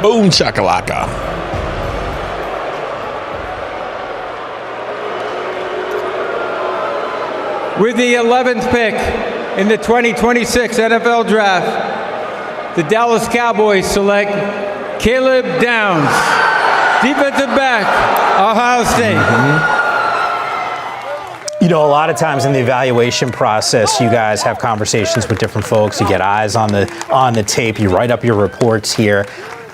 Boom shakalaka. With the 11th pick in the 2026 NFL Draft, the Dallas Cowboys select Caleb Downs, defensive back, Ohio State. You know, a lot of times in the evaluation process, you guys have conversations with different folks. You get eyes on the tape. You write up your reports here.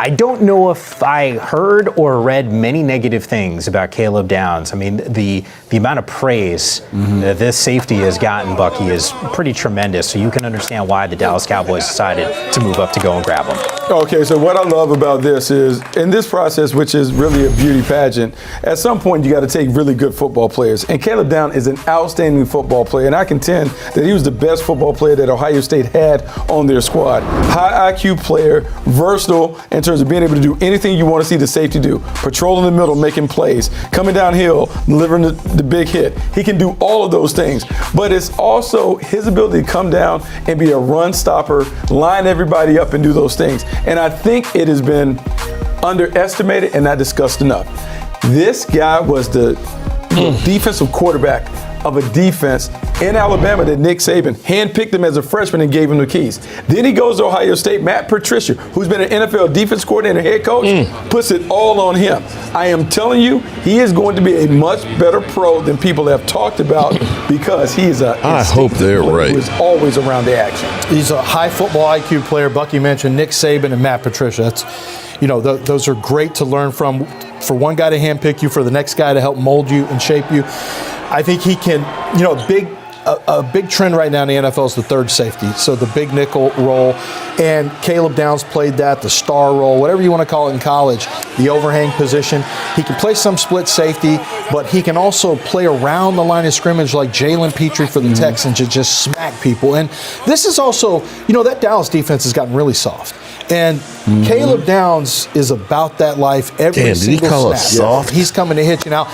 I don't know if I heard or read many negative things about Caleb Downs. I mean, the amount of praise that this safety has gotten, Bucky, is pretty tremendous. So you can understand why the Dallas Cowboys decided to move up to go and grab him. Okay, so what I love about this is, in this process, which is really a beauty pageant, at some point you got to take really good football players. And Caleb Downs is an outstanding football player. And I contend that he was the best football player that Ohio State had on their squad. High IQ player, versatile in terms of being able to do anything you want to see the safety do. Patrolling the middle, making plays, coming downhill, delivering the big hit. He can do all of those things. But it's also his ability to come down and be a run stopper, line everybody up and do those things. And I think it has been underestimated and not discussed enough. This guy was the defensive quarterback of a defense in Alabama that Nick Saban handpicked him as a freshman and gave him the keys. Then he goes to Ohio State. Matt Patricia, who's been an NFL defense coordinator, head coach, puts it all on him. I am telling you, he is going to be a much better pro than people have talked about because he is I hope they're right. Who is always around the action. He's a high football IQ player. Bucky mentioned Nick Saban and Matt Patricia. That's, you know, those are great to learn from. For one guy to handpick you, for the next guy to help mold you and shape you. I think he can, you know, a big trend right now in the NFL is the third safety. So the big nickel role, and Caleb Downs played that, the star role, whatever you want to call it in college, the overhang position. He can play some split safety, but he can also play around the line of scrimmage like Jalen Petrie for the Texans to just smack people. And this is also, you know, that Dallas defense has gotten really soft. And Caleb Downs is about that life every single snap. Soft? He's coming to hit you. Now,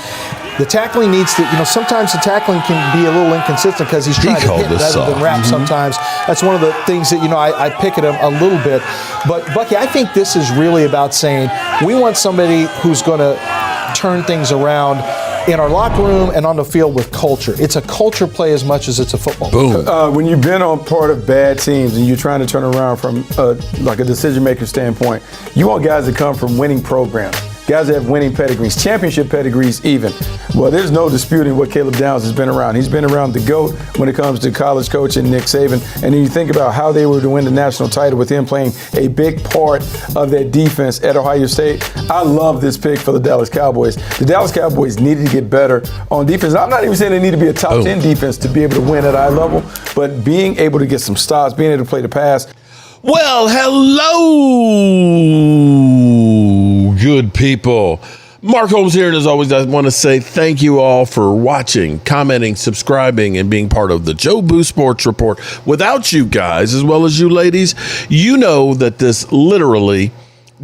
the tackling needs to, you know, sometimes the tackling can be a little inconsistent because he's trying to hit rather than wrap sometimes. That's one of the things that, you know, I pick at him a little bit. But, Bucky, I think this is really about saying we want somebody who's going to turn things around in our locker room and on the field with culture. It's a culture play as much as it's a football play. When you've been on part of bad teams and you're trying to turn around from like a decision-maker standpoint, you want guys that come from winning programs. Guys that have winning pedigrees, championship pedigrees even. Well, there's no disputing what Caleb Downs has been around. He's been around the GOAT when it comes to college coaching, Nick Saban. And then you think about how they were to win the national title with him playing a big part of that defense at Ohio State. I love this pick for the Dallas Cowboys. The Dallas Cowboys needed to get better on defense. I'm not even saying they need to be a top 10 defense to be able to win at a high level, but being able to get some stops, being able to play the pass. Well, hello, good people. Mark Holmes here, and as always, I want to say thank you all for watching, commenting, subscribing, and being part of the Joe Boo Sports Report. Without you guys, as well as you ladies, you know that this literally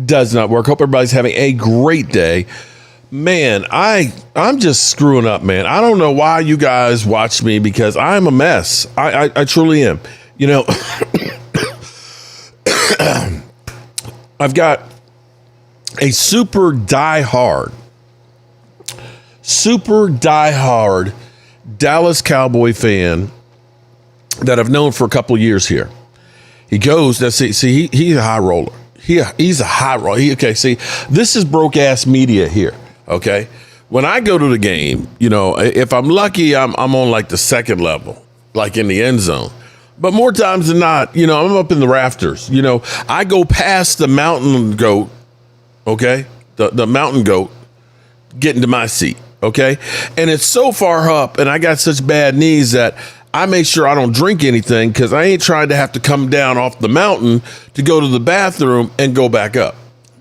does not work. Hope everybody's having a great day. Man, I'm just screwing up, man. I don't know why you guys watch me because I'm a mess. I truly am. You know, I've got a super diehard Dallas Cowboy fan that I've known for a couple of years here. He goes, he's a high roller. He's a high roller. This is broke ass media here. Okay. When I go to the game, you know, if I'm lucky, I'm on like the second level, like in the end zone. But more times than not, you know, I'm up in the rafters. You know, I go past the mountain goat, okay? The mountain goat getting to my seat, okay? And it's so far up, and I got such bad knees that I make sure I don't drink anything because I ain't trying to have to come down off the mountain to go to the bathroom and go back up.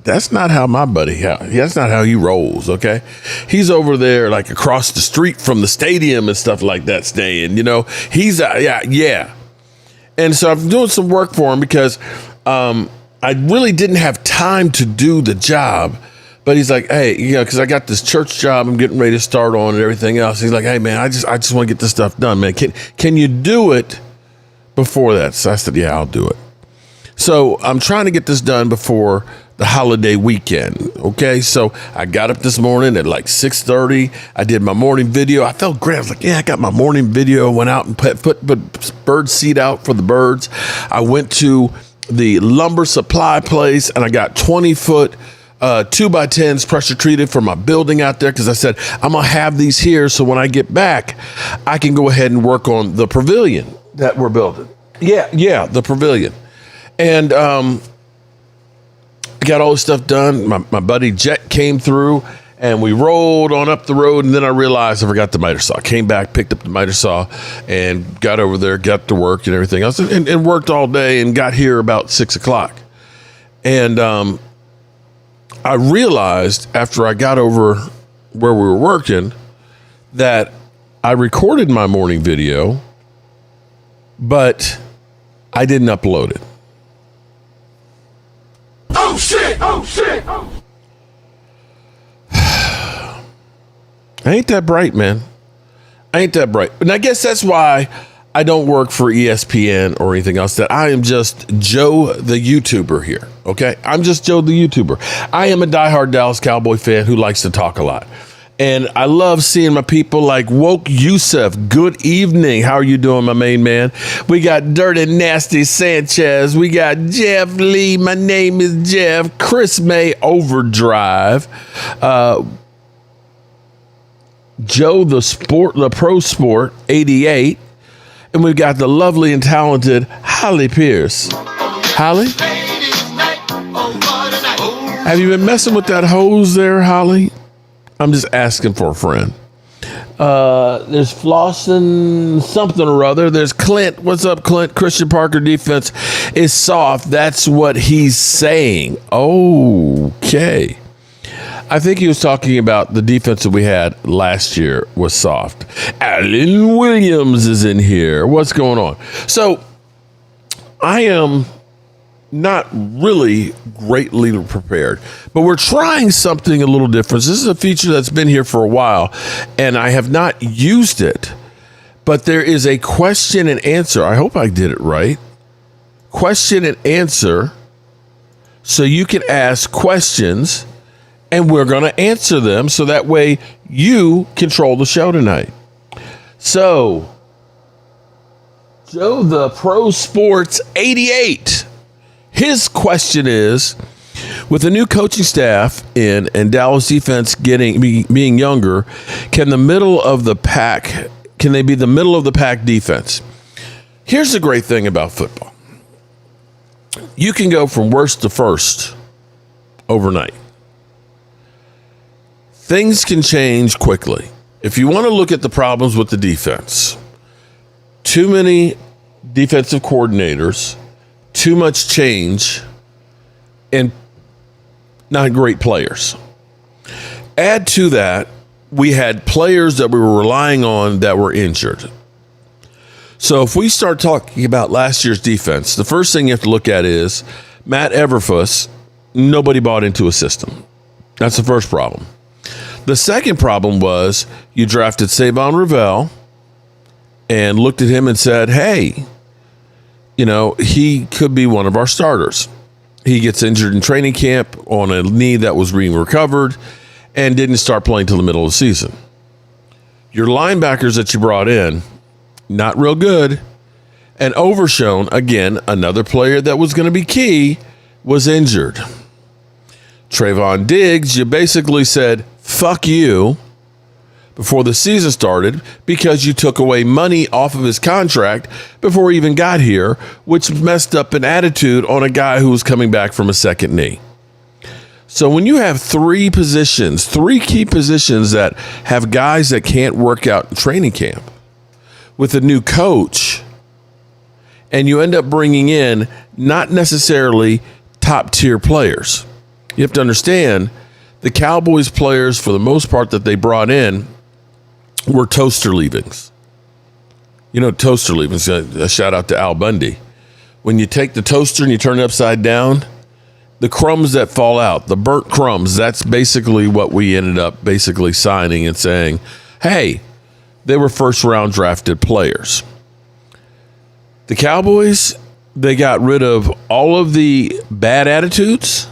That's not how my buddy, that's not how he rolls, okay? He's over there like across the street from the stadium and stuff like that staying, you know? He's, yeah. And so I'm doing some work for him because I really didn't have time to do the job. But he's like, hey, you know, because I got this church job I'm getting ready to start on and everything else. He's like, hey, man, I just want to get this stuff done, man. Can you do it before that? So I said, yeah, I'll do it. So I'm trying to get this done before the holiday weekend. Okay, so I got up this morning at like 6:30. I did my morning video. I felt great. I was like, yeah, I got my morning video. Went out and put bird seed out for the birds. I went to the lumber supply place and I got 20-foot 2x10s pressure treated for my building out there, because I said I'm gonna have these here so when I get back I can go ahead and work on the pavilion that we're building. Yeah, the pavilion. And I got all this stuff done. My buddy Jet came through and we rolled on up the road, and then I realized I forgot the miter saw. Came back, picked up the miter saw, and got over there, got to work and everything else, and worked all day and got here about 6 o'clock. And I realized after I got over where we were working that I recorded my morning video, but I didn't upload it. Oh shit! Oh shit! I ain't that bright, man. I ain't that bright. And I guess that's why I don't work for ESPN or anything else. That I am just Joe the YouTuber here, okay? I'm just Joe the YouTuber. I am a diehard Dallas Cowboy fan who likes to talk a lot. And I love seeing my people like Woke Yusuf. Good evening. How are you doing, my main man? We got Dirty Nasty Sanchez. We got Jeff Lee. My name is Jeff. Chris May Overdrive. Joe the Pro Sport 88. And we've got the lovely and talented Holly Pierce. Holly? Have you been messing with that hose there, Holly? I'm just asking for a friend. There's Flossin something or other. There's Clint. What's up, Clint? Christian Parker defense is soft. That's what he's saying. Okay. I think he was talking about the defense that we had last year was soft. Alan Williams is in here. What's going on? So I am not really greatly prepared, but we're trying something a little different. This is a feature that's been here for a while, and I have not used it, but there is a question and answer. I hope I did it right. Question and answer. So you can ask questions and we're going to answer them so that way you control the show tonight. So, Joe the Pro Sports 88. His question is, with the new coaching staff in and Dallas defense being younger, can they be the middle of the pack defense? Here's the great thing about football. You can go from worst to first overnight. Things can change quickly. If you want to look at the problems with the defense, too many defensive coordinators, too much change, and not great players. Add to that, we had players that we were relying on that were injured. So if we start talking about last year's defense, the first thing you have to look at is Matt Everfuss, nobody bought into a system. That's the first problem. The second problem was you drafted Savon Ravel and looked at him and said, hey, he could be one of our starters. He gets injured in training camp on a knee that was being recovered and didn't start playing till the middle of the season. Your linebackers that you brought in, not real good. And Overshone, again, another player that was going to be key, was injured. Trayvon Diggs, you basically said, fuck you, before the season started because you took away money off of his contract before he even got here, which messed up an attitude on a guy who was coming back from a second knee. So when you have three key positions that have guys that can't work out in training camp with a new coach, and you end up bringing in not necessarily top tier players, you have to understand the Cowboys players, for the most part, that they brought in were toaster leavings. Toaster leavings. A shout out to Al Bundy. When you take the toaster and you turn it upside down, the crumbs that fall out, the burnt crumbs, that's basically what we ended up basically signing and saying, hey, they were first round drafted players. The Cowboys, they got rid of all of the bad attitudes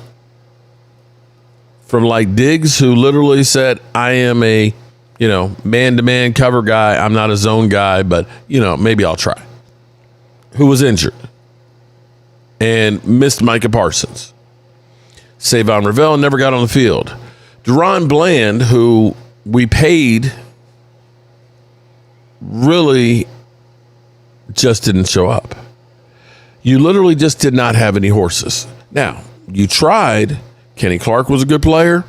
from like Diggs, who literally said, I am a, man-to-man cover guy. I'm not a zone guy, but, maybe I'll try. Who was injured and missed Micah Parsons. Savon Ravel never got on the field. Deron Bland, who we paid, really just didn't show up. You literally just did not have any horses. Now, you tried. Kenny Clark was a good player.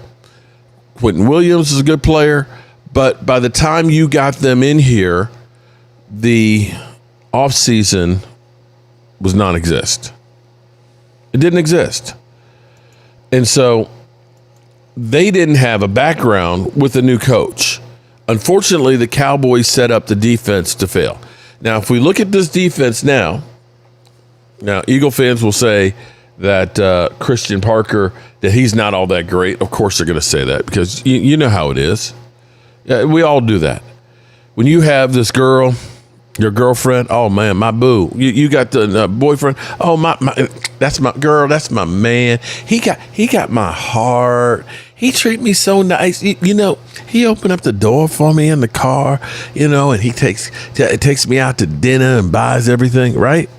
Quentin Williams is a good player. But by the time you got them in here, the offseason was non-existent. It didn't exist. And so they didn't have a background with a new coach. Unfortunately, the Cowboys set up the defense to fail. Now, if we look at this defense now, Eagle fans will say that Christian Parker, that he's not all that great. Of course they're going to say that because you know how it is. We all do that. When you have this girl, your girlfriend, oh man, my boo. You got the boyfriend. Oh my, that's my girl. That's my man. He got my heart. He treat me so nice. He opened up the door for me in the car. And he takes me out to dinner and buys everything. Right.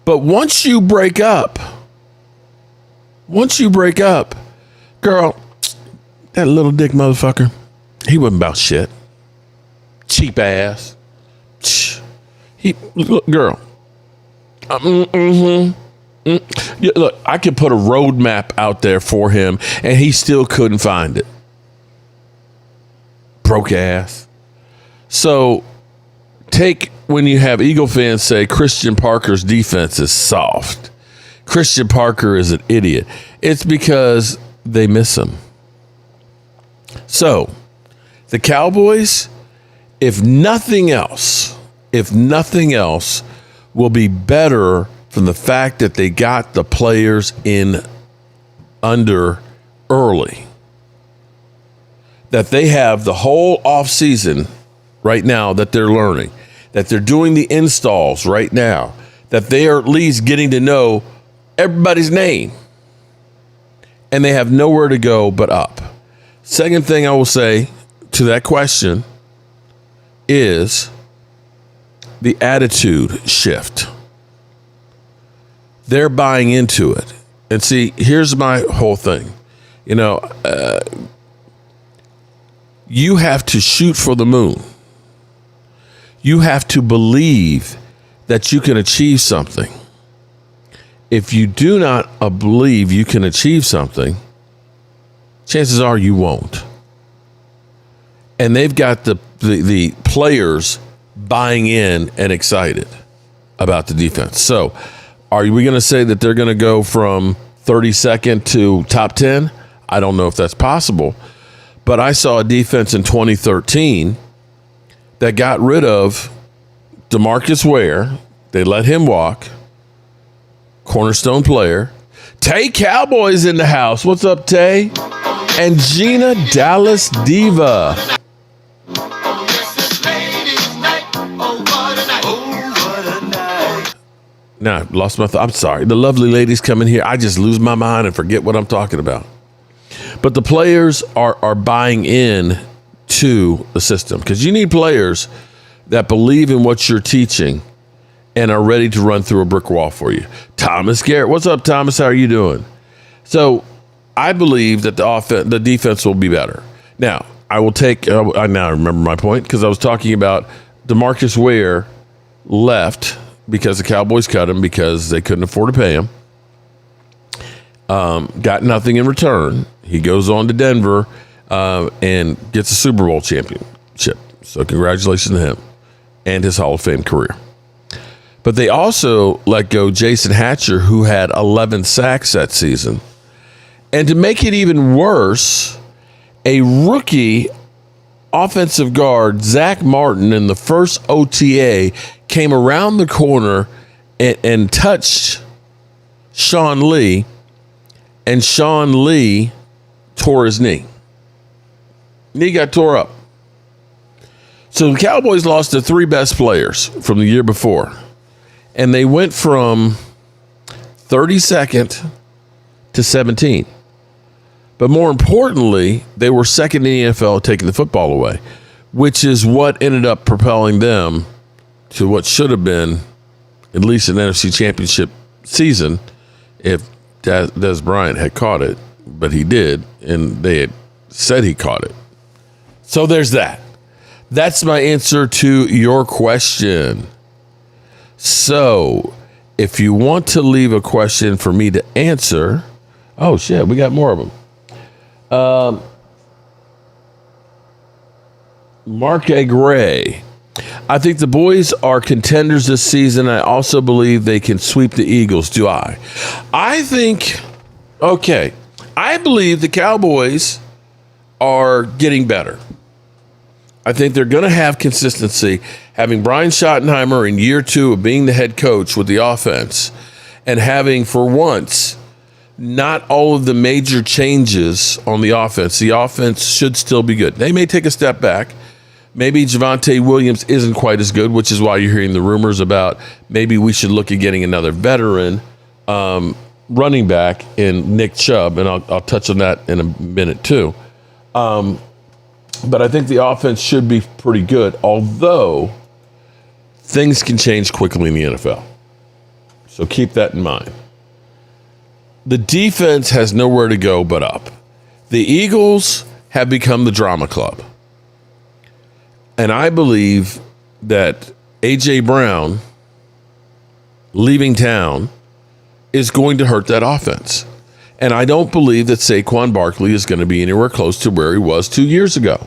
But once you break up, girl, that little dick motherfucker, he wasn't about shit. Cheap ass. Girl. Look, I could put a roadmap out there for him, and he still couldn't find it. Broke ass. So, take when you have Eagle fans say Christian Parker's defense is soft. Christian Parker is an idiot. It's because they miss him. So, the Cowboys, if nothing else, will be better from the fact that they got the players in under early. That they have the whole offseason right now that they're learning. That they're doing the installs right now. That they are at least getting to know everybody's name. And they have nowhere to go but up. Second thing I will say to that question is the attitude shift. They're buying into it. And see, here's my whole thing. You have to shoot for the moon. You have to believe that you can achieve something. If you do not believe you can achieve something, chances are you won't. And they've got the players buying in and excited about the defense. So, are we going to say that they're going to go from 32nd to top 10? I don't know if that's possible. But I saw a defense in 2013 that got rid of DeMarcus Ware. They let him walk. Cornerstone player. Tay Cowboys in the house. What's up, Tay? And Gina Dallas Diva. Now, I lost my I'm sorry. The lovely ladies come in here. I just lose my mind and forget what I'm talking about. But the players are buying in to the system because you need players that believe in what you're teaching and are ready to run through a brick wall for you. Thomas Garrett. What's up, Thomas? How are you doing? So I believe that the defense will be better. Now, I will take, I now remember my point because I was talking about DeMarcus Ware left because the Cowboys cut him because they couldn't afford to pay him. Got nothing in return. He goes on to Denver and gets a Super Bowl championship. So congratulations to him and his Hall of Fame career. But they also let go Jason Hatcher, who had 11 sacks that season. And to make it even worse, a rookie offensive guard, Zach Martin, in the first OTA, came around the corner and touched Sean Lee, and Sean Lee tore his knee. Knee got tore up. So the Cowboys lost their three best players from the year before, and they went from 32nd to 17. But more importantly, they were second in the NFL at taking the football away, which is what ended up propelling them to what should have been at least an NFC Championship season if Des Bryant had caught it, but he did, and they had said he caught it. So there's that. That's my answer to your question. So if you want to leave a question for me to answer, oh shit, we got more of them. Mark A. Gray. I think the boys are contenders this season. I also believe they can sweep the Eagles. Do I? I believe the Cowboys are getting better. I think they're going to have consistency. Having Brian Schottenheimer in year 2 of being the head coach with the offense and having, for once, not all of the major changes on the offense. The offense should still be good. They may take a step back. Maybe Javonte Williams isn't quite as good, which is why you're hearing the rumors about maybe we should look at getting another veteran running back in Nick Chubb, and I'll touch on that in a minute too. But I think the offense should be pretty good, although things can change quickly in the NFL. So keep that in mind. The defense has nowhere to go but up. The Eagles have become the drama club. And I believe that A.J. Brown leaving town is going to hurt that offense. And I don't believe that Saquon Barkley is going to be anywhere close to where he was 2 years ago.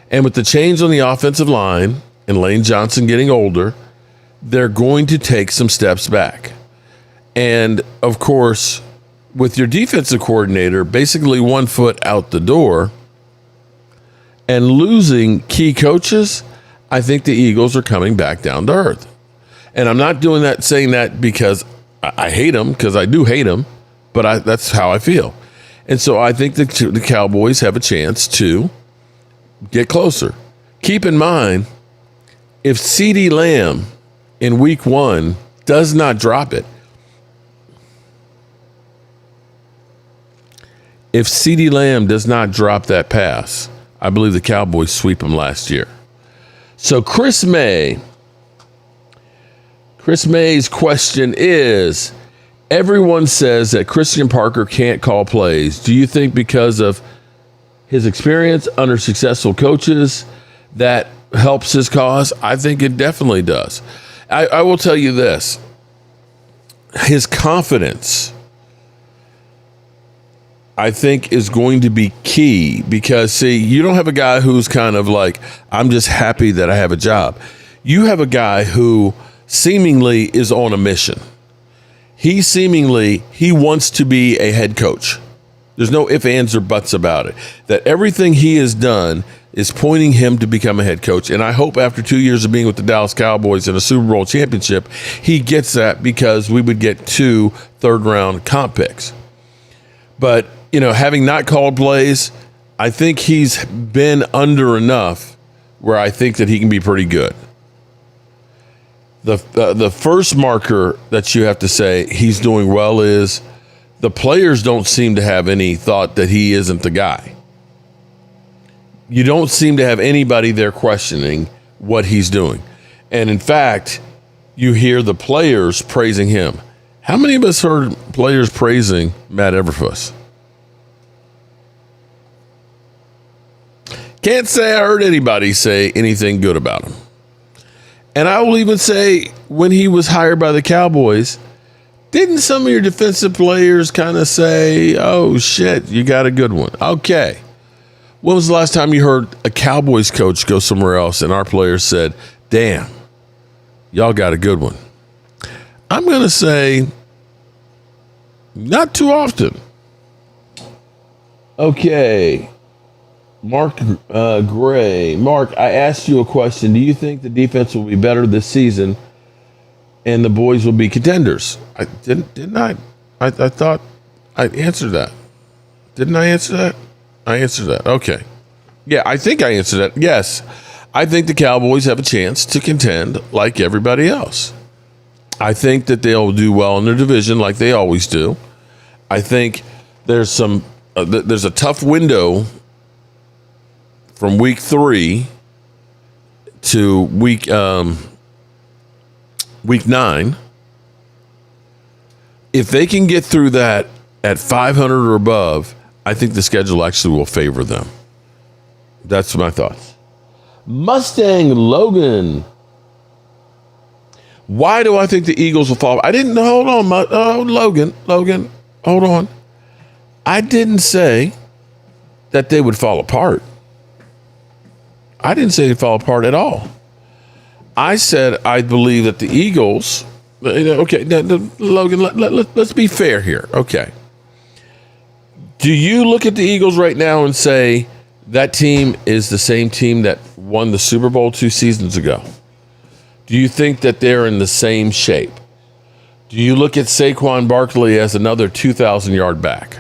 And with the change on the offensive line and Lane Johnson getting older, they're going to take some steps back. And, of course, with your defensive coordinator basically 1 foot out the door and losing key coaches, I think the Eagles are coming back down to earth. And I'm not saying that because I hate them, because I do hate them, but that's how I feel. And so I think the Cowboys have a chance to get closer. Keep in mind, if CeeDee Lamb in week 1 does not drop it, if CeeDee Lamb does not drop that pass, I believe the Cowboys sweep him last year. So Chris May's question is, everyone says that Christian Parker can't call plays. Do you think because of his experience under successful coaches that helps his cause? I think it definitely does. I will tell you this. His confidence, I think, is going to be key because, see, you don't have a guy who's kind of like, I'm just happy that I have a job. You have a guy who seemingly is on a mission. He wants to be a head coach. There's no ifs, ands, or buts about it. That everything he has done is pointing him to become a head coach. And I hope after 2 years of being with the Dallas Cowboys in a Super Bowl championship, he gets that, because we would get 2 third-round comp picks. But, having not called plays, I think he's been under enough where I think that he can be pretty good. The first marker that you have to say he's doing well is the players don't seem to have any thought that he isn't the guy. You don't seem to have anybody there questioning what he's doing. And in fact, you hear the players praising him. How many of us heard players praising Matt Eberflus? Can't say I heard anybody say anything good about him. And I will even say, when he was hired by the Cowboys, didn't some of your defensive players kind of say, oh shit, you got a good one? Okay. When was the last time you heard a Cowboys coach go somewhere else and our players said, damn, y'all got a good one? I'm going to say not too often. Okay. Mark Gray. Mark, I asked you a question. Do you think the defense will be better this season and the boys will be contenders? I didn't I? I thought I answered that. Didn't I answer that? I answered that. Okay. Yeah, I think I answered that. Yes. I think the Cowboys have a chance to contend like everybody else. I think that they'll do well in their division like they always do. I think there's some there's a tough window from week 3 to week 9. If they can get through that at 500 or above, I think the schedule actually will favor them. That's my thoughts. Mustang Logan. Why do I think the Eagles will fall? I didn't, hold on, Logan, hold on. I didn't say that they would fall apart. I didn't say they'd fall apart at all. I said I believe that the Eagles, okay, Logan, let's be fair here. Okay. Do you look at the Eagles right now and say that team is the same team that won the Super Bowl 2 seasons ago? Do you think that they're in the same shape? Do you look at Saquon Barkley as another 2,000-yard back?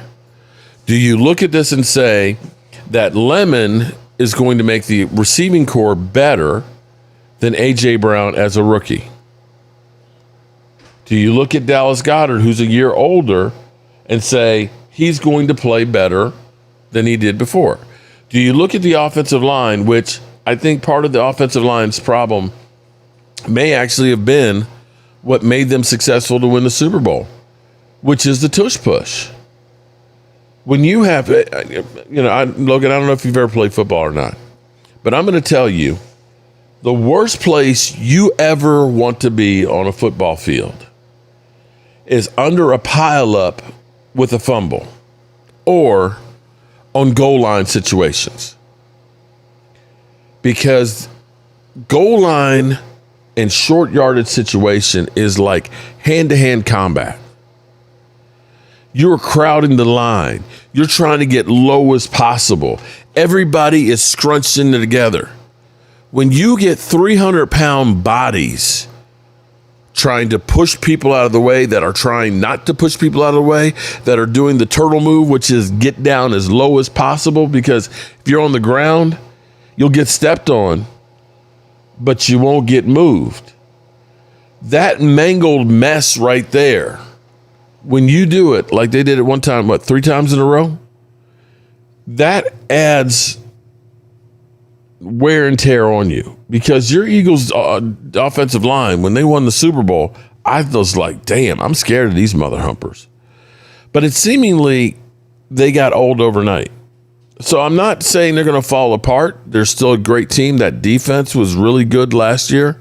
Do you look at this and say that Lemon is going to make the receiving core better than A.J. Brown as a rookie? Do you look at Dallas Goedert, who's a year older, and say he's going to play better than he did before? Do you look at the offensive line, which I think part of the offensive line's problem may actually have been what made them successful to win the Super Bowl, which is the tush push. When you have, Logan, I don't know if you've ever played football or not, but I'm going to tell you, the worst place you ever want to be on a football field is under a pile-up with a fumble or on goal line situations. Because goal line and short yardage situation is like hand-to-hand combat. You're crowding the line. You're trying to get low as possible. Everybody is scrunched in together. When you get 300-pound bodies trying to push people out of the way that are trying not to push people out of the way, that are doing the turtle move, which is get down as low as possible, because if you're on the ground, you'll get stepped on, but you won't get moved. That mangled mess right there, when you do it like they did it one time, 3 times in a row, that adds wear and tear on you. Because your Eagles offensive line, when they won the Super Bowl, I was like, damn, I'm scared of these mother humpers. But it seemingly they got old overnight. So I'm not saying they're going to fall apart. They're still a great team. That defense was really good last year.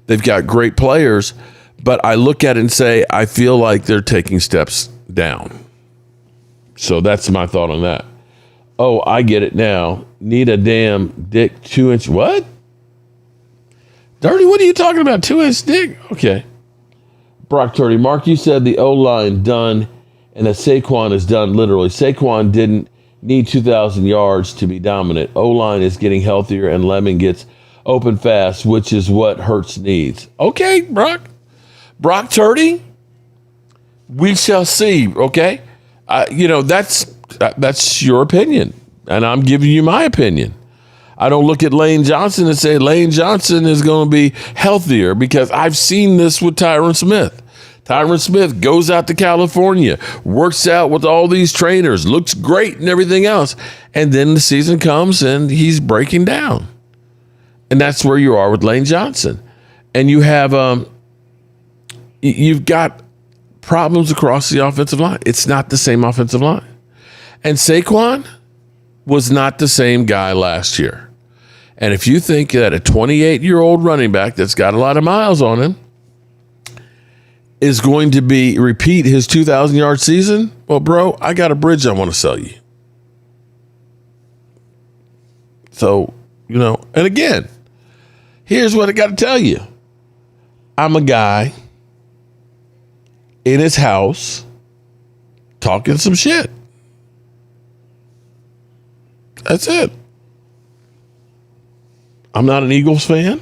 They've got great players. But I look at it and say, I feel like they're taking steps down. So that's my thought on that. Oh, I get it now. Need a damn dick 2-inch. What? Dirty, what are you talking about? 2-inch dick? Okay. Brock Turdy. Mark, you said the O-line done and that Saquon is done literally. Saquon didn't need 2,000 yards to be dominant. O-line is getting healthier and Lemon gets open fast, which is what Hurts needs. Okay, Brock. Brock Turdy, we shall see, okay? That's your opinion, and I'm giving you my opinion. I don't look at Lane Johnson and say Lane Johnson is going to be healthier, because I've seen this with Tyron Smith. Tyron Smith goes out to California, works out with all these trainers, looks great and everything else, and then the season comes and he's breaking down. And that's where you are with Lane Johnson. And you have you've got problems across the offensive line. It's not the same offensive line. And Saquon was not the same guy last year. And if you think that a 28-year-old running back that's got a lot of miles on him is going to repeat his 2,000-yard season, well, bro, I got a bridge I want to sell you. So, and again, here's what I got to tell you. I'm a guy in his house talking some shit. That's it. I'm not an Eagles fan.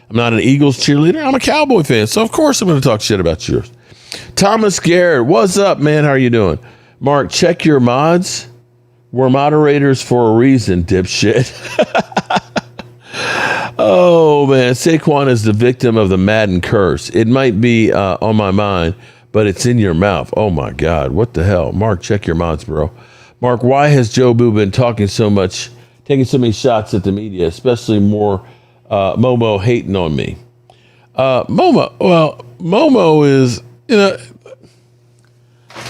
I'm not an Eagles cheerleader. I'm a Cowboy fan. So, of course, I'm going to talk shit about yours. Thomas Garrett, what's up, man? How are you doing? Mark, check your mods. We're moderators for a reason, dipshit. Oh, man. Saquon is the victim of the Madden curse. It might be on my mind, but it's in your mouth. Oh, my God. What the hell? Mark, check your mods, bro. Mark, why has Joe Boo been taking so many shots at the media, especially more Momo hating on me? Momo is,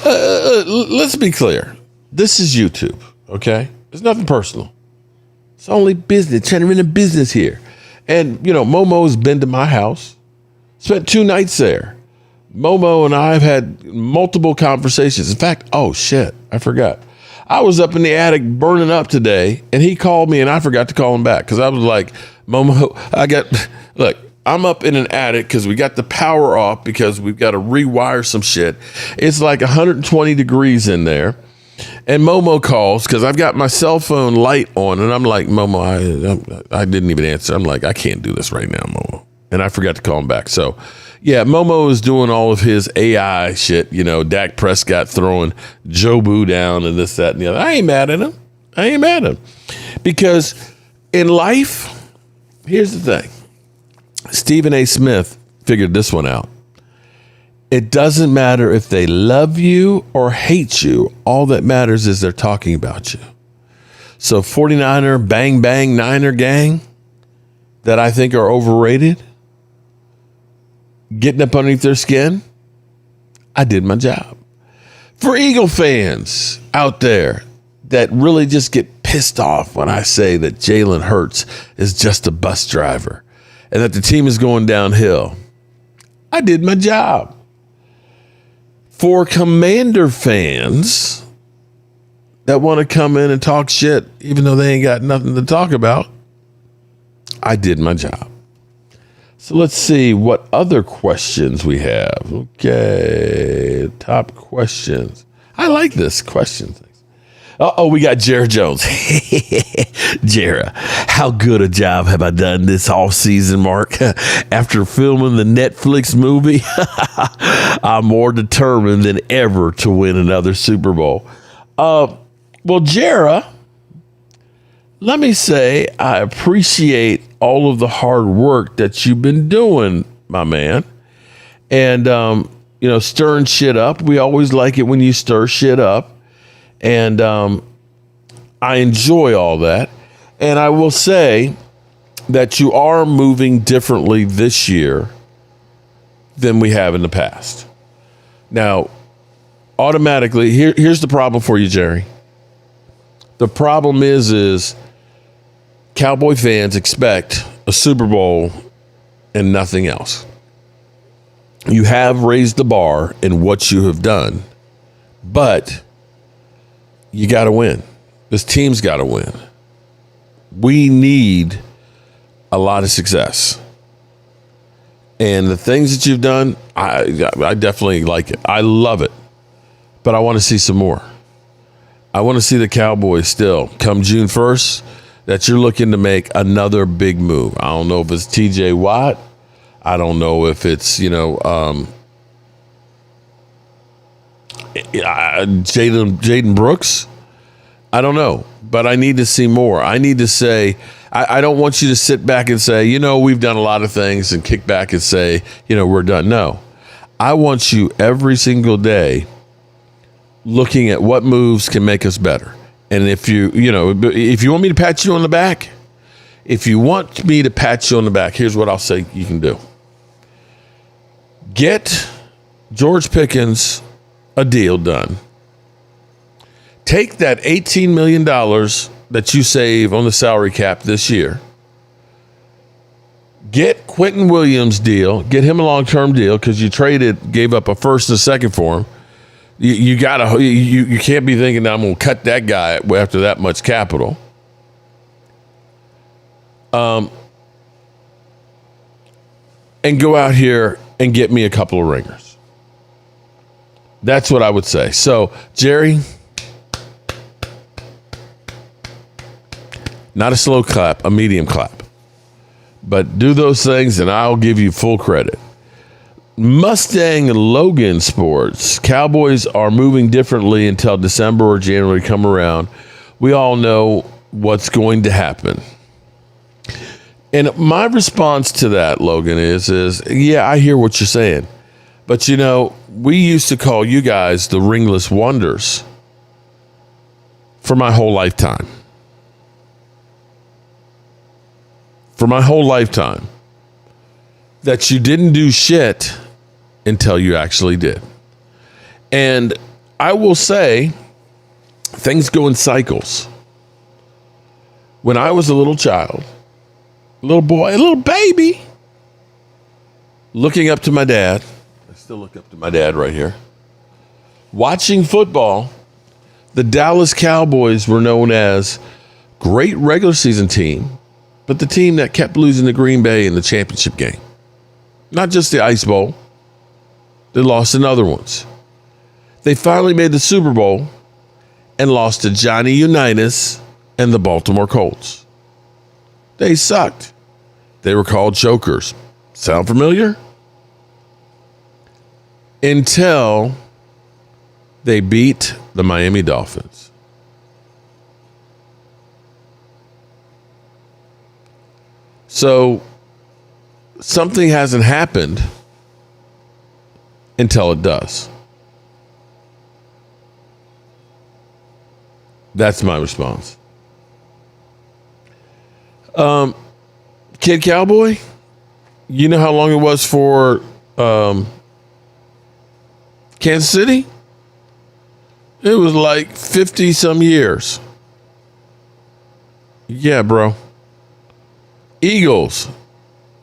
let's be clear. This is YouTube, okay? It's nothing personal. It's only business, trying to run a business here. And, Momo's been to my house, spent 2 nights there. Momo and I have had multiple conversations. In fact, oh shit, I forgot. I was up in the attic burning up today, and he called me, and I forgot to call him back because I was like, Momo, look, I'm up in an attic because we got the power off because we've got to rewire some shit. It's like 120 degrees in there. And Momo calls because I've got my cell phone light on, and I'm like, Momo, I didn't even answer. I'm like, I can't do this right now, Momo. And I forgot to call him back. So, yeah, Momo is doing all of his AI shit. Dak Prescott throwing Joe Boo down and this, that, and the other. I ain't mad at him. Because in life, here's the thing. Stephen A. Smith figured this one out. It doesn't matter if they love you or hate you. All that matters is they're talking about you. So 49er, bang, bang, Niner gang that I think are overrated, getting up underneath their skin, I did my job. For Eagle fans out there that really just get pissed off when I say that Jalen Hurts is just a bus driver and that the team is going downhill, I did my job. For Commander fans that want to come in and talk shit, even though they ain't got nothing to talk about, I did my job. So let's see what other questions we have. Okay, top questions. I like this question thing. We got Jared Jones. Jared, how good a job have I done this off season, Mark? After filming the Netflix movie, I'm more determined than ever to win another Super Bowl. Well, Jared, let me say I appreciate all of the hard work that you've been doing, my man. And, stirring shit up. We always like it when you stir shit up. And I enjoy all that. And I will say that you are moving differently this year than we have in the past. Now, automatically, here's the problem for you, Jerry. The problem is Cowboy fans expect a Super Bowl and nothing else. You have raised the bar in what you have done, but you got to win. This team's got to win. We need a lot of success. And the things that you've done, I definitely like it. I love it. But I want to see some more. I want to see the Cowboys still, come June 1st, that you're looking to make another big move. I don't know if it's TJ Watt. I don't know if it's, Jaden Brooks. I don't know, but I need to see more. I need to say, I don't want you to sit back and say, we've done a lot of things and kick back and say, we're done. No, I want you every single day looking at what moves can make us better. And if if you want me to pat you on the back, here's what I'll say you can do. Get George Pickens a deal done. Take that $18 million that you save on the salary cap this year. Get Quentin Williams' deal. Get him a long-term deal because you gave up a first and a second for him. You can't be thinking that I'm going to cut that guy after that much capital. And go out here and get me a couple of ringers. That's what I would say. So, Jerry, not a slow clap, a medium clap. But do those things and I'll give you full credit. Mustang Logan Sports. Cowboys are moving differently until December or January come around. We all know what's going to happen. And my response to that, Logan, is yeah, I hear what you're saying. But, we used to call you guys the ringless wonders. for my whole lifetime. For my whole lifetime. That you didn't do shit until you actually did. And I will say, things go in cycles. When I was a little child, a little boy, a little baby, looking up to my dad, I still look up to my dad right here, watching football, the Dallas Cowboys were known as great regular season team, but the team that kept losing to Green Bay in the championship game. Not just the Ice Bowl. They lost in other ones. They finally made the Super Bowl and lost to Johnny Unitas and the Baltimore Colts. They sucked. They were called chokers. Sound familiar? Until they beat the Miami Dolphins. So something hasn't happened until it does. That's my response. Kid Cowboy, you know how long it was for Kansas City? It was like 50 some years. Yeah, bro. Eagles,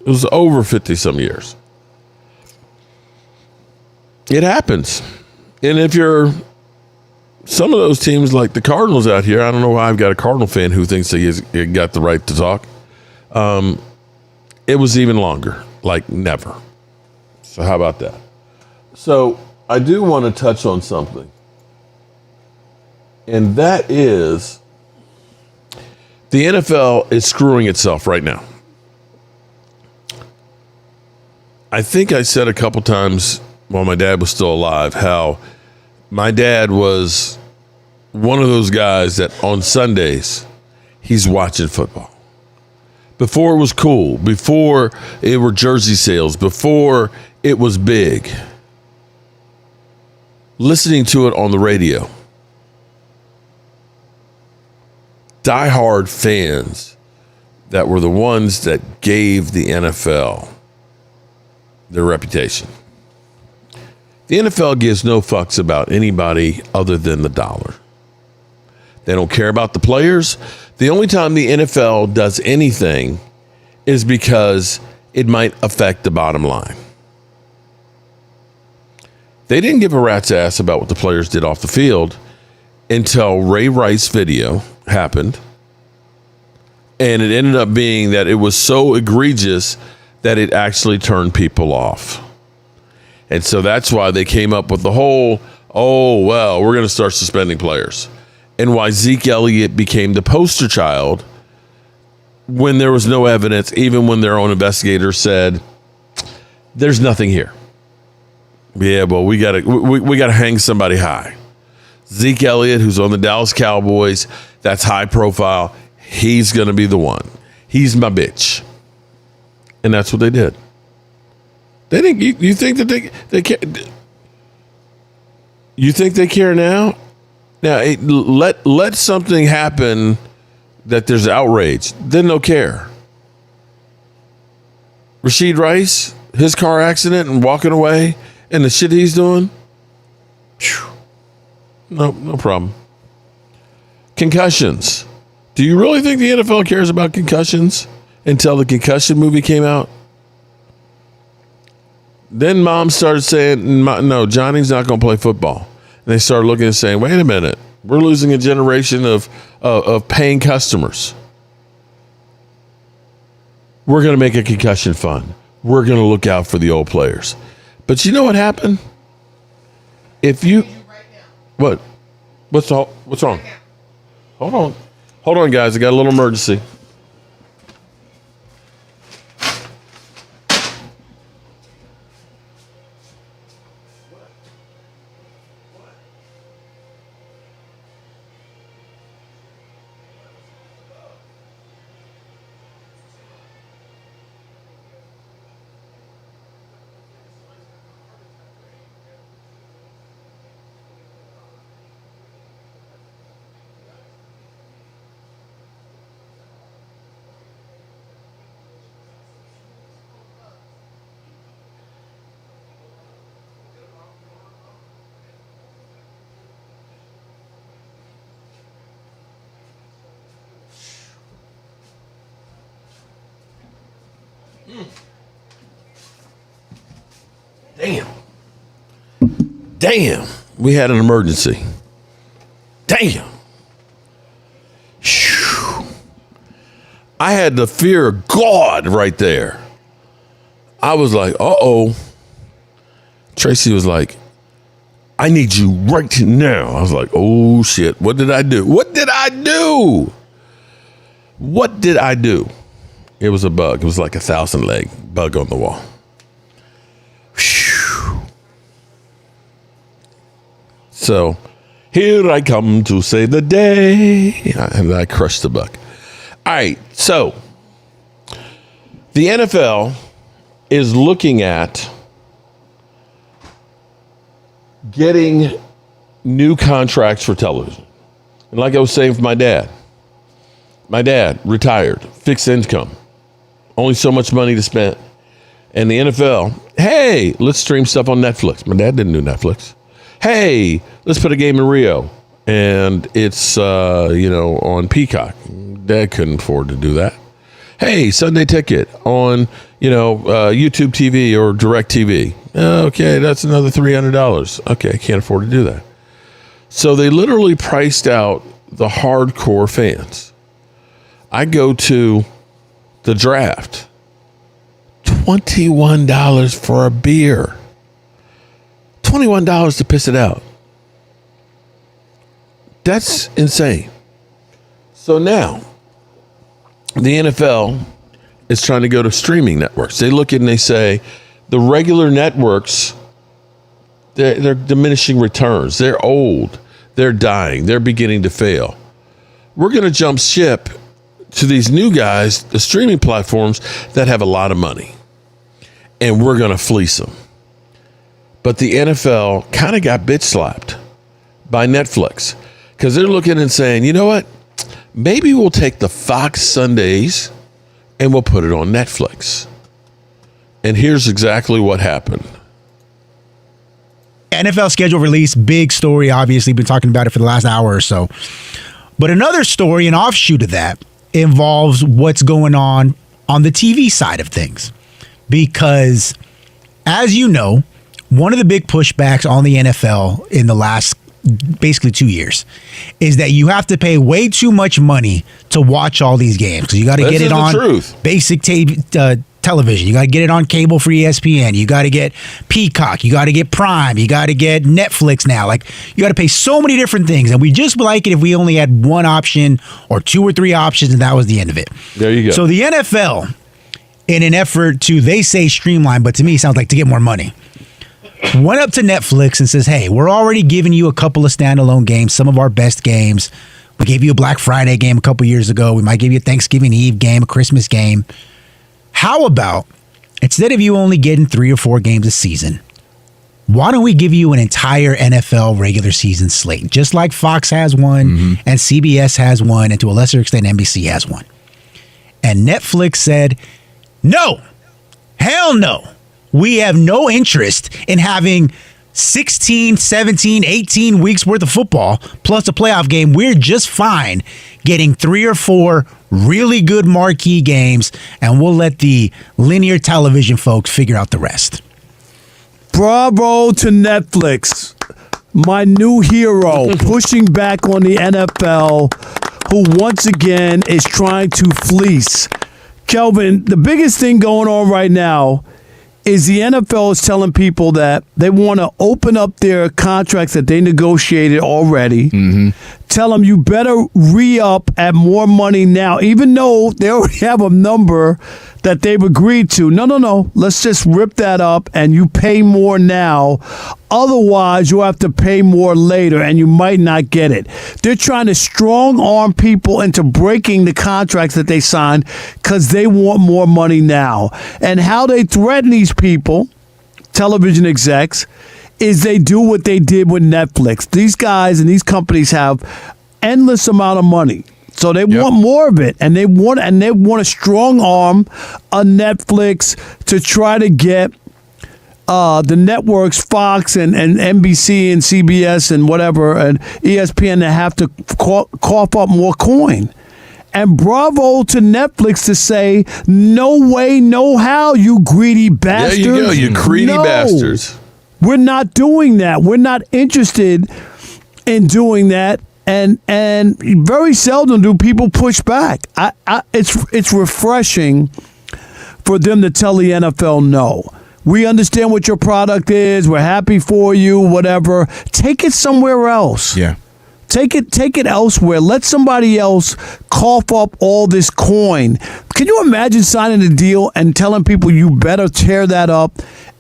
it was over 50 some years. It happens. And if you're some of those teams like the Cardinals out here, I don't know why I've got a Cardinal fan who thinks he got the right to talk. It was even longer, like never. So how about that? So I do want to touch on something. And that is the NFL is screwing itself right now. I think I said a couple times while my dad was still alive how my dad was one of those guys that on Sundays, he's watching football. Before it was cool, before it were jersey sales, before it was big. Listening to it on the radio. Diehard fans that were the ones that gave the NFL their reputation. The NFL gives no fucks about anybody other than the dollar. They don't care about the players. The only time the NFL does anything is because it might affect the bottom line. They didn't give a rat's ass about what the players did off the field until Ray Rice video happened. And it ended up being that it was so egregious that it actually turned people off. And so that's why they came up with the whole, we're going to start suspending players. And why Zeke Elliott became the poster child when there was no evidence, even when their own investigators said, there's nothing here. Yeah, well, we gotta hang somebody high. Zeke Elliott, who's on the Dallas Cowboys, that's high profile. He's going to be the one. He's my bitch. And that's what they did. They didn't. You think that they care? You think they care now? Now let something happen that there's outrage. Then they'll care. Rashid Rice, his car accident and walking away, and the shit he's doing. Whew, no problem. Concussions. Do you really think the NFL cares about concussions until the concussion movie came out? Then mom started saying, no, Johnny's not going to play football. And they started looking and saying, wait a minute, we're losing a generation of paying customers. We're going to make a concussion fund. We're going to look out for the old players. But you know what happened? If you... What? What's wrong? Hold on, guys. I got a little emergency. Damn. We had an emergency. Damn. Whew. I had the fear of God right there. I was like, uh-oh. Tracy was like, I need you right now. I was like, oh, shit. What did I do? What did I do? What did I do? It was a bug. It was like a 1,000-leg bug on the wall. Whew. So here I come to save the day. And I crushed the bug. All right. So the NFL is looking at getting new contracts for television. And like I was saying for my dad retired, fixed income, only so much money to spend. And the NFL, hey, let's stream stuff on Netflix. My dad didn't do Netflix. Hey, let's put a game in Rio. And it's, on Peacock. Dad couldn't afford to do that. Hey, Sunday Ticket on, YouTube TV or Direct TV. Okay, that's another $300. Okay, I can't afford to do that. So they literally priced out the hardcore fans. I go to the draft, $21 for a beer. $21 to piss it out. That's insane. So now, the NFL is trying to go to streaming networks. They look at it and they say, the regular networks, they're diminishing returns. They're old. They're dying. They're beginning to fail. We're going to jump ship to these new guys, the streaming platforms that have a lot of money. And we're going to fleece them. But the NFL kind of got bitch slapped by Netflix because they're looking and saying, you know what? Maybe we'll take the Fox Sundays and we'll put it on Netflix. And here's exactly what happened. NFL schedule release, big story, obviously. Been talking about it for the last hour or so. But another story, an offshoot of that, involves what's going on the TV side of things. Because, as you know, one of the big pushbacks on the NFL in the last basically 2 years is that you have to pay way too much money to watch all these games. Because you got to get it on basic television. You got to get it on cable for ESPN. You got to get Peacock. You got to get Prime. You got to get Netflix now. Like, you got to pay so many different things. And we just like it if we only had one option or two or three options and that was the end of it. There you go. So the NFL, in an effort to, they say streamline, but to me it sounds like to get more money, went up to Netflix and says, hey, we're already giving you a couple of standalone games, some of our best games. We gave you a Black Friday game a couple years ago. We might give you a Thanksgiving Eve game, a Christmas game. How about, instead of you only getting 3 or 4 games a season, why don't we give you an entire NFL regular season slate? Just like Fox has one, and CBS has one, and to a lesser extent, NBC has one. And Netflix said, no, hell no. We have no interest in having 16, 17, 18 weeks worth of football plus a playoff game. We're just fine getting 3 or 4 really good marquee games, and we'll let the linear television folks figure out the rest. Bravo to Netflix, my new hero, pushing back on the NFL, who once again is trying to fleece. Kelvin, the biggest thing going on right now is the NFL is telling people that they want to open up their contracts that they negotiated already. Tell them you better re-up at more money now, even though they already have a number that they've agreed to. No. Let's just rip that up and you pay more now. Otherwise, you'll have to pay more later and you might not get it. They're trying to strong arm people into breaking the contracts that they signed because they want more money now. And how they threaten these people, television execs, is they do what they did with Netflix. These guys and these companies have endless amount of money. So they want more of it, and they want to strong arm a Netflix to try to get the networks, Fox and NBC and CBS and whatever and ESPN, to have to cough up more coin. And bravo to Netflix to say, no way, no how, you greedy bastards. There you go, you greedy bastards. We're not doing that. We're not interested in doing that. And very seldom do people push back. It's refreshing for them to tell the NFL no. We understand what your product is. We're happy for you, whatever. Take it somewhere else. Yeah. Take it elsewhere. Let somebody else cough up all this coin. Can you imagine signing a deal and telling people you better tear that up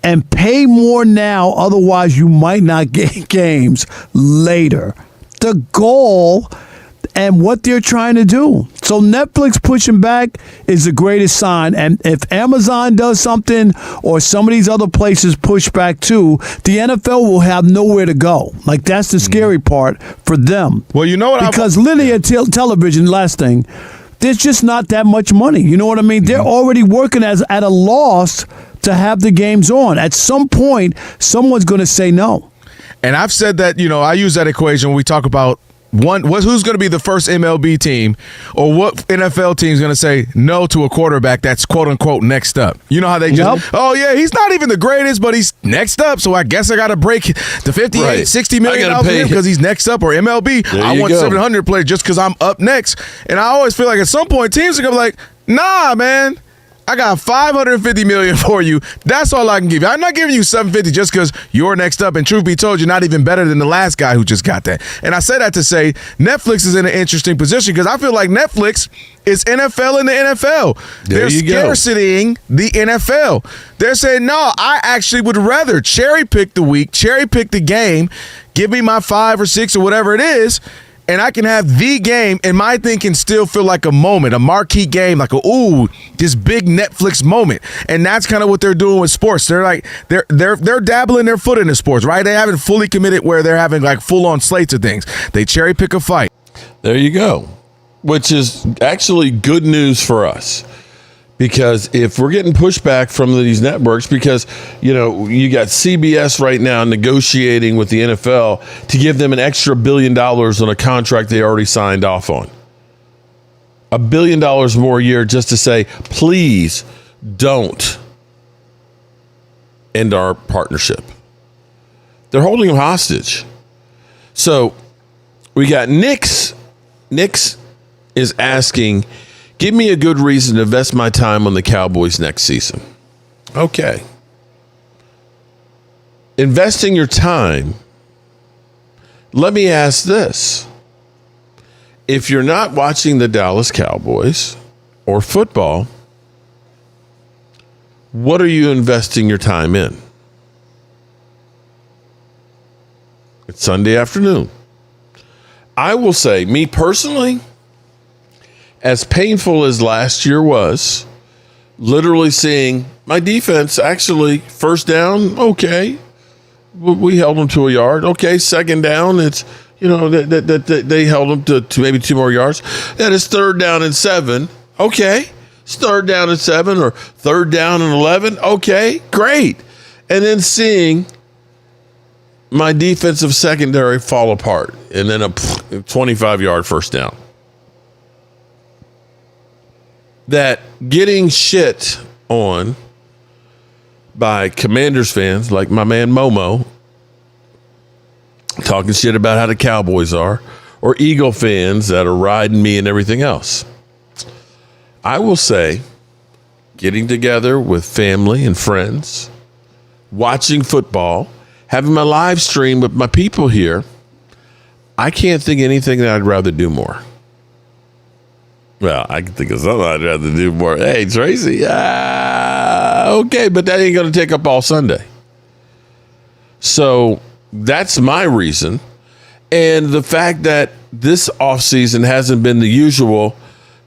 and pay more now, otherwise you might not get games later? The goal and what they're trying to do. So Netflix pushing back is the greatest sign. And if Amazon does something or some of these other places push back too, the NFL will have nowhere to go. Like, that's the scary part for them. Well, you know what? Because linear television, last thing, there's just not that much money. You know what I mean? They're already working at a loss to have the games on. At some point, someone's going to say no. And I've said that, I use that equation when we talk about who's going to be the first MLB team, or what NFL team is going to say no to a quarterback that's quote unquote next up. You know how they just, oh yeah, he's not even the greatest, but he's next up, so I guess I got to break the $60 million because he's next up, or MLB. I want 700 players just because I'm up next. And I always feel like at some point teams are going to be like, nah, man, I got $550 million for you. That's all I can give you. I'm not giving you $750 just because you're next up. And truth be told, you're not even better than the last guy who just got that. And I say that to say Netflix is in an interesting position because I feel like Netflix is NFL in the NFL. They're scarcitying the NFL. They're saying, no, I actually would rather cherry pick the week, cherry pick the game, give me my 5 or 6 or whatever it is, and I can have the game, and my thing can still feel like a moment, a marquee game, like this big Netflix moment. And that's kind of what they're doing with sports. They're like they're dabbling their foot into sports, right? They haven't fully committed where they're having like full on slates of things. They cherry pick a fight. There you go, which is actually good news for us. Because if we're getting pushback from these networks, because, you got CBS right now negotiating with the NFL to give them an extra $1 billion on a contract they already signed off on. $1 billion more a year just to say, please don't end our partnership. They're holding them hostage. So we got Nick's is asking, give me a good reason to invest my time on the Cowboys next season. Okay. Investing your time. Let me ask this. If you're not watching the Dallas Cowboys or football, what are you investing your time in? It's Sunday afternoon. I will say, me personally, as painful as last year was, literally seeing my defense actually first down, okay, we held them to a yard. Okay, second down, it's, they held them to maybe 2 more yards. That is 3rd down and 7. Okay, it's 3rd down and 7 or 3rd down and 11. Okay, great. And then seeing my defensive secondary fall apart and then a 25-yard first down. That getting shit on by Commanders fans like my man Momo, talking shit about how the Cowboys are, or Eagle fans that are riding me and everything else. I will say, getting together with family and friends, watching football, having my live stream with my people here, I can't think of anything that I'd rather do more. Well, I can think of something I'd rather do more. Hey, Tracy, okay, but that ain't going to take up all Sunday. So that's my reason. And the fact that this offseason hasn't been the usual,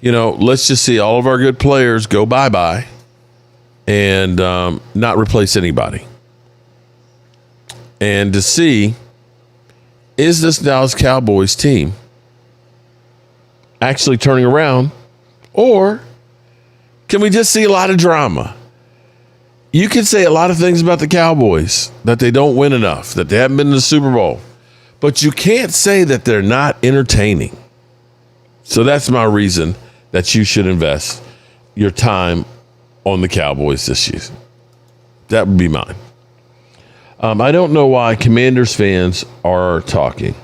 let's just see all of our good players go bye-bye and not replace anybody. And to see, is this Dallas Cowboys team actually turning around, or can we just see a lot of drama? You can say a lot of things about the Cowboys, that they don't win enough, that they haven't been in the Super Bowl, but you can't say that they're not entertaining. So that's my reason that you should invest your time on the Cowboys this season. That would be mine. I don't know why Commanders fans are talking.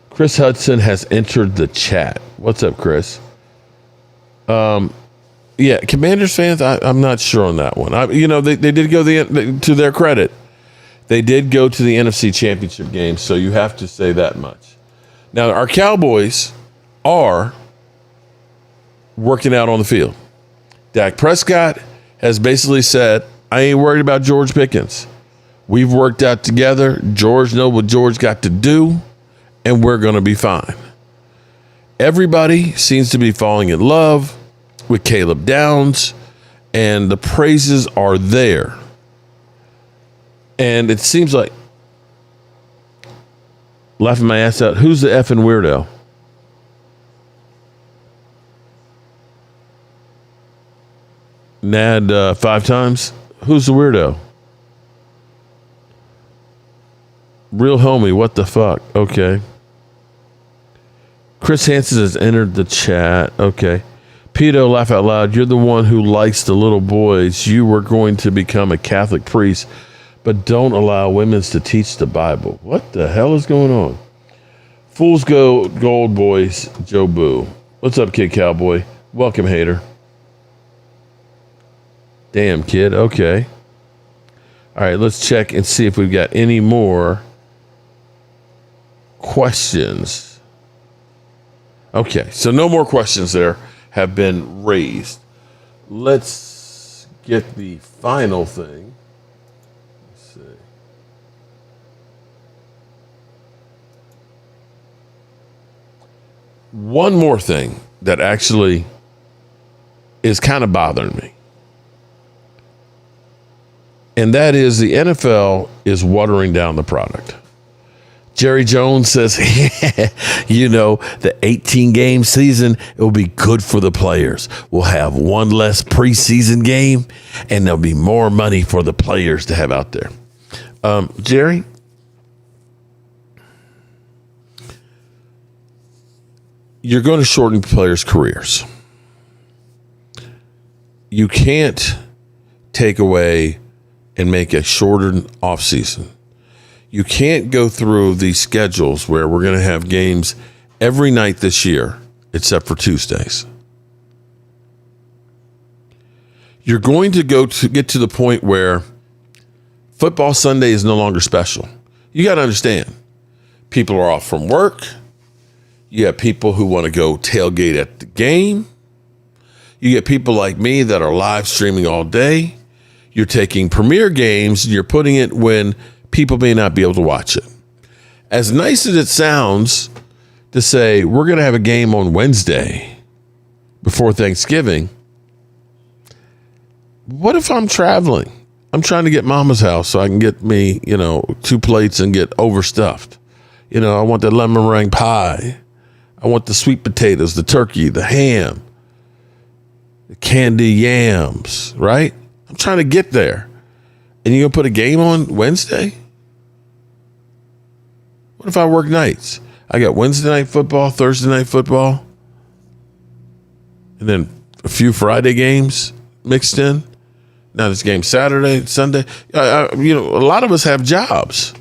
Chris Hudson has entered the chat. What's up, Chris? Yeah, Commanders fans, I'm not sure on that one. They did go to their credit. They did go to the NFC Championship game, so you have to say that much. Now, our Cowboys are working out on the field. Dak Prescott has basically said, I ain't worried about George Pickens. We've worked out together. George knows what George got to do, and we're going to be fine. Everybody seems to be falling in love with Caleb Downs, and the praises are there. And it seems like, laughing my ass out, who's the effing weirdo? Nad 5 times? Who's the weirdo? Real homie, what the fuck? Okay. Chris Hansen has entered the chat. Okay. Pedo, laugh out loud. You're the one who likes the little boys. You were going to become a Catholic priest, but don't allow women to teach the Bible. What the hell is going on? Fools go gold, boys. Joe Boo. What's up, Kid Cowboy? Welcome, hater. Damn, kid. Okay. All right, let's check and see if we've got any more questions. Okay, so no more questions there have been raised. Let's get the final thing. Let's see. One more thing that actually is kind of bothering me. And that is the NFL is watering down the product. Jerry Jones says, the 18-game season, it will be good for the players. We'll have one less preseason game, and there'll be more money for the players to have out there. Jerry? You're going to shorten players' careers. You can't take away and make a shorter offseason. You can't go through these schedules where we're going to have games every night this year, except for Tuesdays. You're going to get to the point where football Sunday is no longer special. You got to understand, people are off from work. You have people who want to go tailgate at the game. You get people like me that are live streaming all day. You're taking premier games and you're putting it when people may not be able to watch it. As nice as it sounds to say, we're going to have a game on Wednesday before Thanksgiving, what if I'm traveling? I'm trying to get mama's house so I can get me, 2 plates and get overstuffed. I want the lemon meringue pie. I want the sweet potatoes, the turkey, the ham, the candy yams, right? I'm trying to get there. And you're going to put a game on Wednesday? What if I work nights? I got Wednesday night football, Thursday night football, and then a few Friday games mixed in. Now this game Saturday, Sunday. A lot of us have jobs.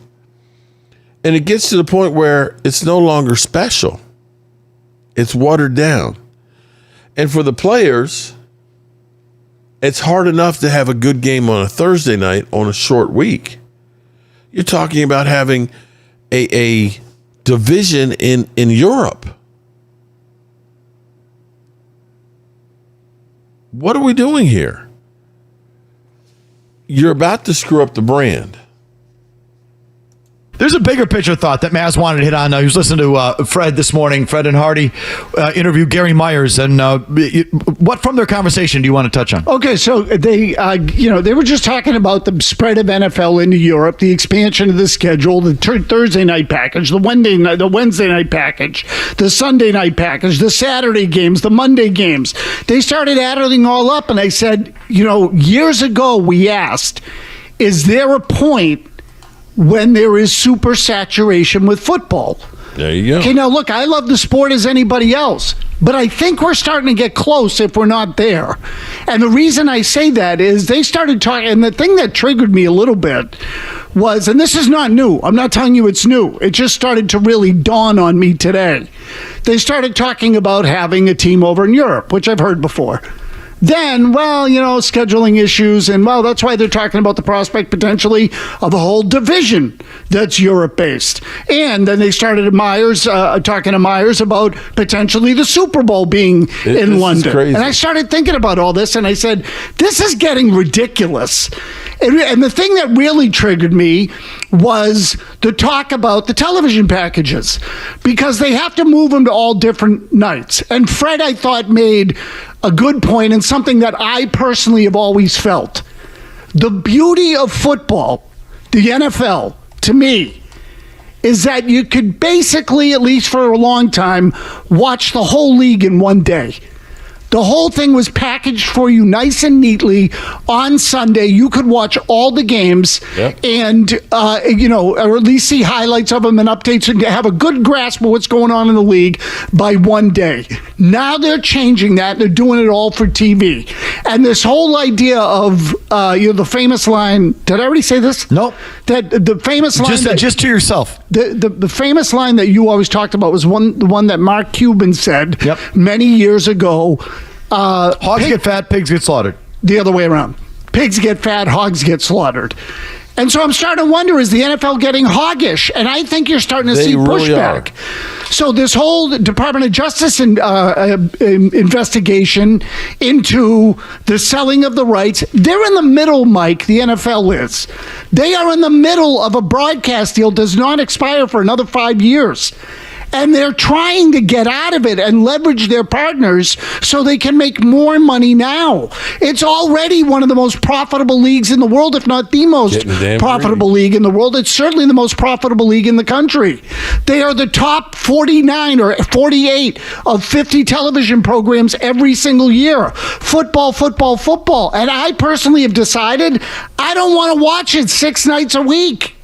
And it gets to the point where it's no longer special. It's watered down. And for the players, it's hard enough to have a good game on a Thursday night on a short week. You're talking about having a division in Europe. What are we doing here? You're about to screw up the brand. There's a bigger picture thought that Maz wanted to hit on. He was listening to Fred this morning. Fred and Hardy interviewed Gary Myers, and what from their conversation do you want to touch on? Okay, so they were just talking about the spread of NFL into Europe, the expansion of the schedule, the Thursday night package, the Wednesday night package, the Sunday night package, the Saturday games, the Monday games. They started adding all up, and I said, years ago we asked, is there a point when there is super saturation with football? There you go. Okay, now look, I love the sport as anybody else. But I think we're starting to get close if we're not there. And the reason I say that is they started talking, and the thing that triggered me a little bit was, and this is not new, I'm not telling you it's new, it just started to really dawn on me today. They started talking about having a team over in Europe, which I've heard before. Then, scheduling issues, and that's why they're talking about the prospect potentially of a whole division that's Europe-based. And then they started talking to Myers about potentially the Super Bowl being in London. And I started thinking about all this, and I said, this is getting ridiculous. And the thing that really triggered me was the talk about the television packages, because they have to move them to all different nights. And Fred, I thought, made a good point, and something that I personally have always felt. The beauty of football, the NFL, to me, is that you could basically, at least for a long time, watch the whole league in one day. The whole thing was packaged for you nice and neatly on Sunday. You could watch all the games and, or at least see highlights of them and updates and have a good grasp of what's going on in the league by one day. Now they're changing that. They're doing it all for TV. And this whole idea of, the famous line, did I already say this? Nope. That the famous line. Just to yourself. The famous line that you always talked about was the one that Mark Cuban said many years ago. Hogs get fat, pigs get slaughtered. The other way around. Pigs get fat, hogs get slaughtered. And so I'm starting to wonder, is the NFL getting hoggish? And I think you're starting to see pushback. So this whole Department of Justice investigation into the selling of the rights, they're in the middle, Mike, the NFL is. They are in the middle of a broadcast deal, does not expire for another 5 years. And they're trying to get out of it and leverage their partners so they can make more money now. It's already one of the most profitable leagues in the world, if not the most profitable league in the world. It's certainly the most profitable league in the country. They are the top 49 or 48 of 50 television programs every single year. Football. And I personally have decided I don't want to watch it 6 nights a week.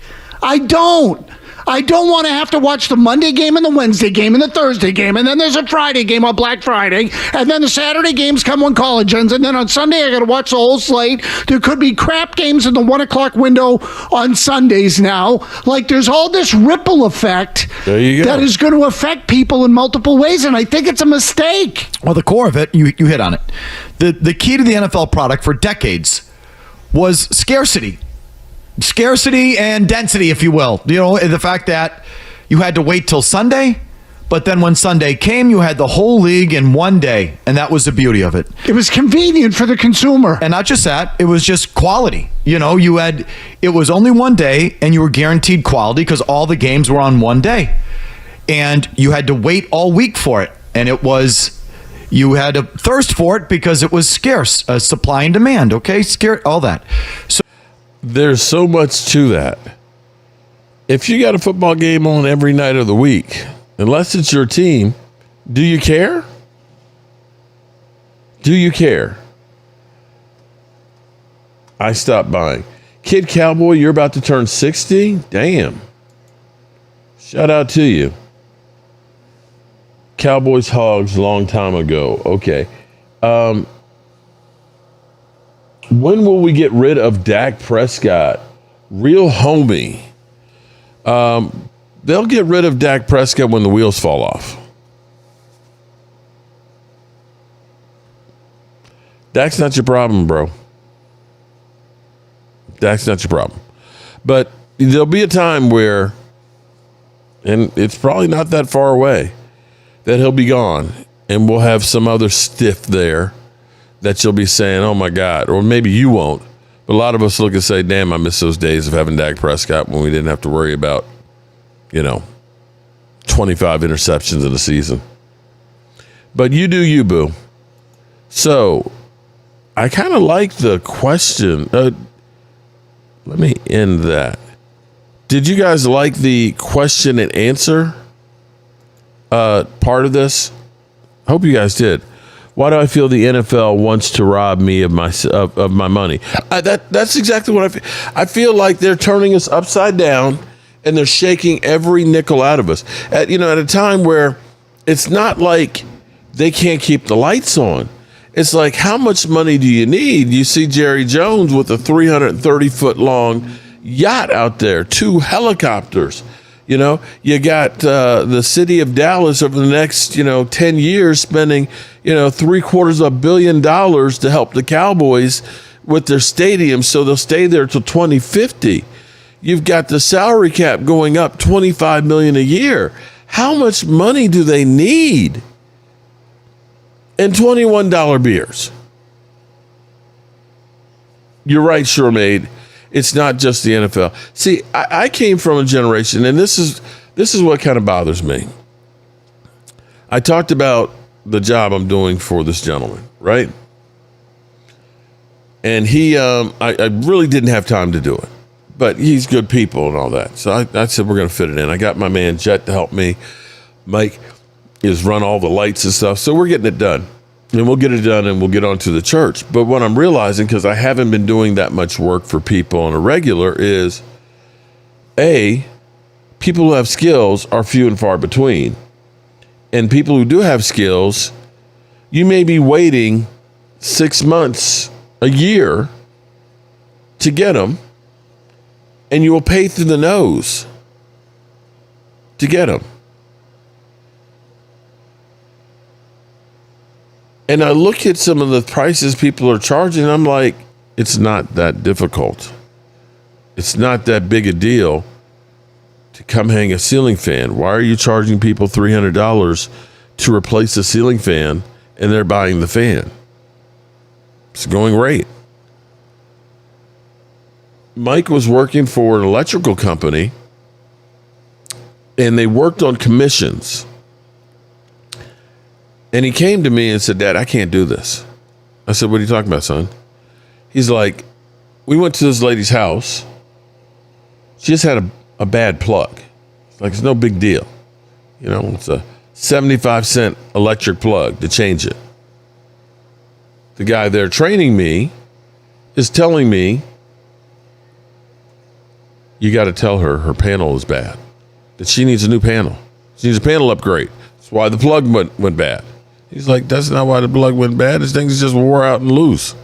I don't want to have to watch the Monday game and the Wednesday game and the Thursday game, and then there's a Friday game on Black Friday, and then the Saturday games come when college ends, and then on Sunday I got to watch the whole slate. There could be crap games in the 1 o'clock window on Sundays now. Like, there's all this ripple effect that is going to affect people in multiple ways, and I think it's a mistake. Well, the core of it, you hit on it. The key to the NFL product for decades was scarcity. Scarcity and density, if you will. The fact that you had to wait till Sunday, but then when Sunday came, you had the whole league in one day, and that was the beauty of it. It was convenient for the consumer. And not just that, it was just quality. It was only one day, and you were guaranteed quality because all the games were on one day. And you had to wait all week for it. And you had to thirst for it because it was scarce, supply and demand, okay? All that. So there's so much to that. If you got a football game on every night of the week, unless it's your team, do you care? Do you care? I stopped buying. Kid Cowboy, you're about to turn 60? Damn. Shout out to you. Cowboys Hogs, long time ago. Okay. When will we get rid of Dak Prescott? Real homie. They'll get rid of Dak Prescott when the wheels fall off. Dak's not your problem, bro. Dak's not your problem. But there'll be a time where, and it's probably not that far away, that he'll be gone. And we'll have some other stiff there that you'll be saying, oh my God, or maybe you won't. But a lot of us look and say, damn, I miss those days of having Dak Prescott when we didn't have to worry about, 25 interceptions in a season. But you do you, boo. So I kind of like the question. Let me end that. Did you guys like the question and answer part of this? I hope you guys did. Why do I feel the NFL wants to rob me of my money? That's exactly what I feel. I feel like they're turning us upside down and they're shaking every nickel out of us. At a time where it's not like they can't keep the lights on. It's like, how much money do you need? You see Jerry Jones with a 330-foot long yacht out there, 2 helicopters. You know, you got the city of Dallas over the next, 10 years spending, $750 million to help the Cowboys with their stadium so they'll stay there till 2050. You've got the salary cap going up $25 million a year. How much money do they need? And $21 beers. You're right, Shermaid. It's not just the NFL. See, I came from a generation, and this is what kind of bothers me. I talked about the job I'm doing for this gentleman, right? And he, I really didn't have time to do it, but he's good people and all that. So I said, we're going to fit it in. I got my man Jet to help me. Mike is run all the lights and stuff. So we're getting it done. And we'll get it done and we'll get on to the church. But what I'm realizing, because I haven't been doing that much work for people on a regular, is people who have skills are few and far between. And people who do have skills, you may be waiting 6 months, a year to get them, and you will pay through the nose to get them. And I look at some of the prices people are charging, and I'm like, it's not that difficult. It's not that big a deal to come hang a ceiling fan. Why are you charging people $300 to replace a ceiling fan and they're buying the fan? It's going rate. Mike was working for an electrical company, and they worked on commissions. And he came to me and said, Dad, I can't do this. I said, what are you talking about, son? He's like, we went to this lady's house. She just had a bad plug. It's like, it's no big deal. It's a 75-cent electric plug to change it. The guy there training me is telling me, you got to tell her panel is bad, that she needs a new panel. She needs a panel upgrade. That's why the plug went bad. He's like, that's not why the plug went bad. This thing's just wore out and loose.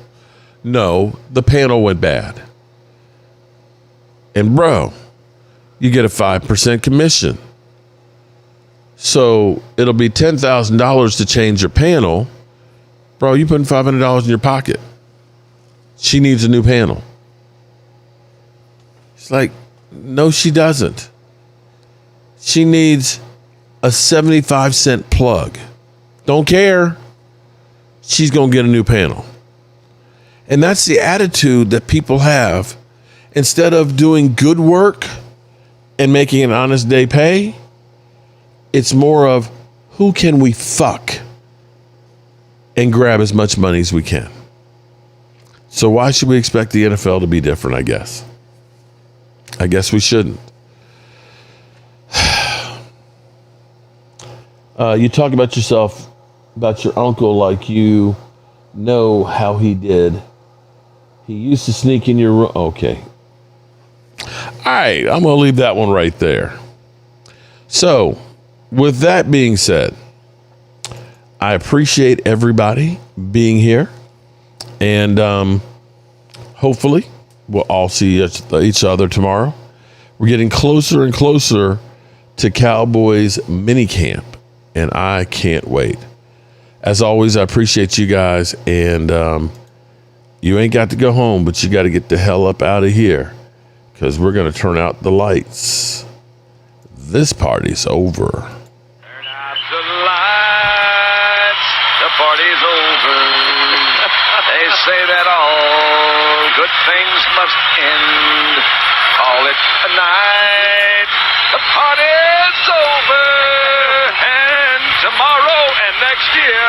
No, the panel went bad. And bro, you get a 5% commission. So it'll be $10,000 to change your panel. Bro, you putting $500 in your pocket. She needs a new panel. It's like, no, she doesn't. She needs a 75-cent plug. Don't care. She's going to get a new panel. And that's the attitude that people have. Instead of doing good work and making an honest day pay, it's more of, who can we fuck and grab as much money as we can? So why should we expect the NFL to be different, I guess? I guess we shouldn't. You talk about yourself, about your uncle, like you know how he did. He used to sneak in your room. Okay. All right, I'm going to leave that one right there. So, with that being said, I appreciate everybody being here. And hopefully, we'll all see each other tomorrow. We're getting closer and closer to Cowboys minicamp, and I can't wait. As always, I appreciate you guys, and you ain't got to go home, but you got to get the hell up out of here, because we're going to turn out the lights. This party's over. Turn out the lights, the party's over. They say that all good things must end. Call it a night, the party's over. And tomorrow and next year